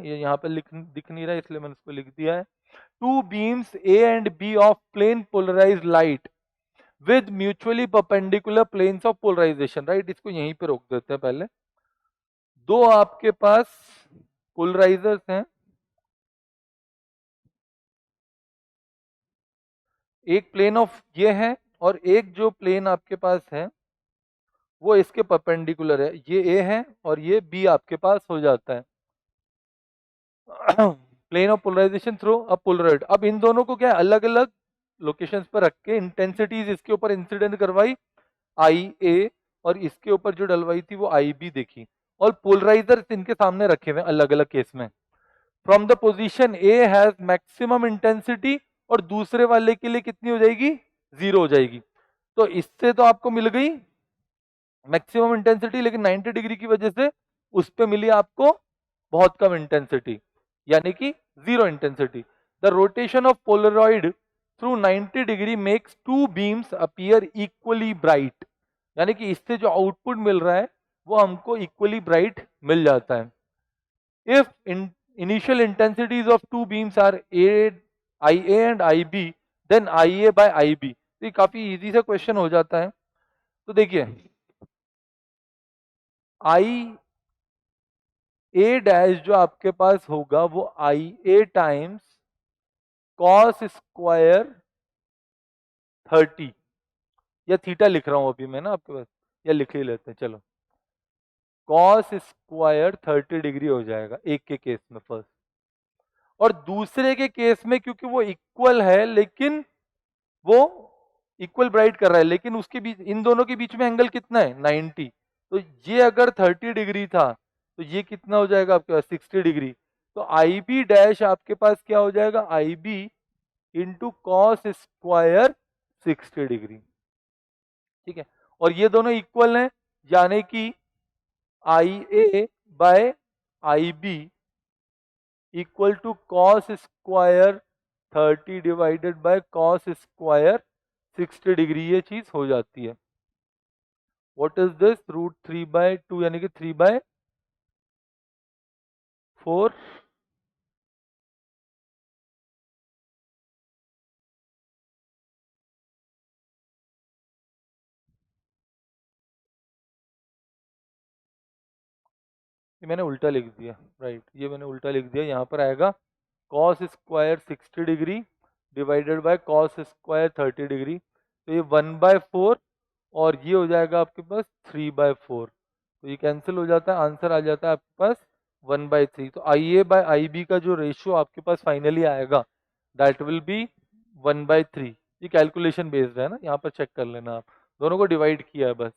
ये यहाँ पे दिख नहीं रहा है इसलिए मैंने इसको लिख दिया है। Two beams A and B of plane polarised light with mutually perpendicular planes of polarisation, right. इसको यहीं पे रोक देते हैं पहले। दो आपके पास पोलराइजर्स हैं, एक प्लेन ऑफ ये है और एक जो प्लेन आपके पास है वो इसके परपेंडिकुलर है, ये ए है और ये बी आपके पास हो जाता है। Plane of polarisation through a polaroid. अब इन दोनों को क्या है, अलग अलग लोकेशंस पर रख के इंटेंसिटीज इसके ऊपर इंसिडेंट करवाई आई ए और इसके ऊपर जो डलवाई थी वो आई बी देखी, और पोलराइजर इनके सामने रखे हुए अलग अलग केस में। From the position A has maximum intensity और दूसरे वाले के लिए कितनी हो जाएगी, 0 हो जाएगी। तो इससे तो आपको मिल गई मैक्सिमम इंटेंसिटी, लेकिन 90 डिग्री की वजह से उस पे मिली आपको बहुत कम इंटेंसिटी, यानी कि 0 intensity. The rotation of polaroid through 90 degree makes two beams appear equally bright, यानी कि इससे जो आउटपुट मिल रहा है वो हमको इक्वली ब्राइट मिल जाता है। If initial intensities of two beams are I A and I B then I A by I B. तो ये काफी इजी सा क्वेश्चन हो जाता है। तो देखिए आई ए डैश जो आपके पास होगा वो आई ए टाइम्स कॉस स्क्वायर 30, या थीटा लिख रहा हूं अभी मैं ना आपके पास, या लिख ही लेते हैं चलो, कॉस स्क्वायर 30 डिग्री हो जाएगा एक के केस में फर्स्ट। और दूसरे के केस में क्योंकि वो इक्वल है, लेकिन वो इक्वल ब्राइट कर रहा है, लेकिन उसके बीच इन दोनों के बीच में एंगल कितना है, 90। तो ये अगर 30 डिग्री था तो ये कितना हो जाएगा आपके पास, 60 डिग्री। तो आई बी डैश आपके पास क्या हो जाएगा, I B into cos square 60 degree, ठीक है। और ये दोनों इक्वल हैं, यानी कि I A by I B equal to cos square 30 divided by cos square 60 degree, ये चीज हो जाती है। व्हाट इज दिस, √3/2 यानी कि 3/4। ये मैंने उल्टा लिख दिया, राइट, ये मैंने उल्टा लिख दिया। यहाँ पर आएगा cos square 60 degree divided by cos square 30 degree, तो ये 1/4 और ये हो जाएगा आपके पास 3/4। तो ये कैंसिल हो जाता है, आंसर आ जाता है आपके पास 1/3। तो आई ए बाय आई बी का जो रेशियो आपके पास फाइनली आएगा दैट विल बी 1/3। ये कैलकुलेशन बेस्ड है ना, यहाँ पर चेक कर लेना आप, दोनों को डिवाइड किया है बस।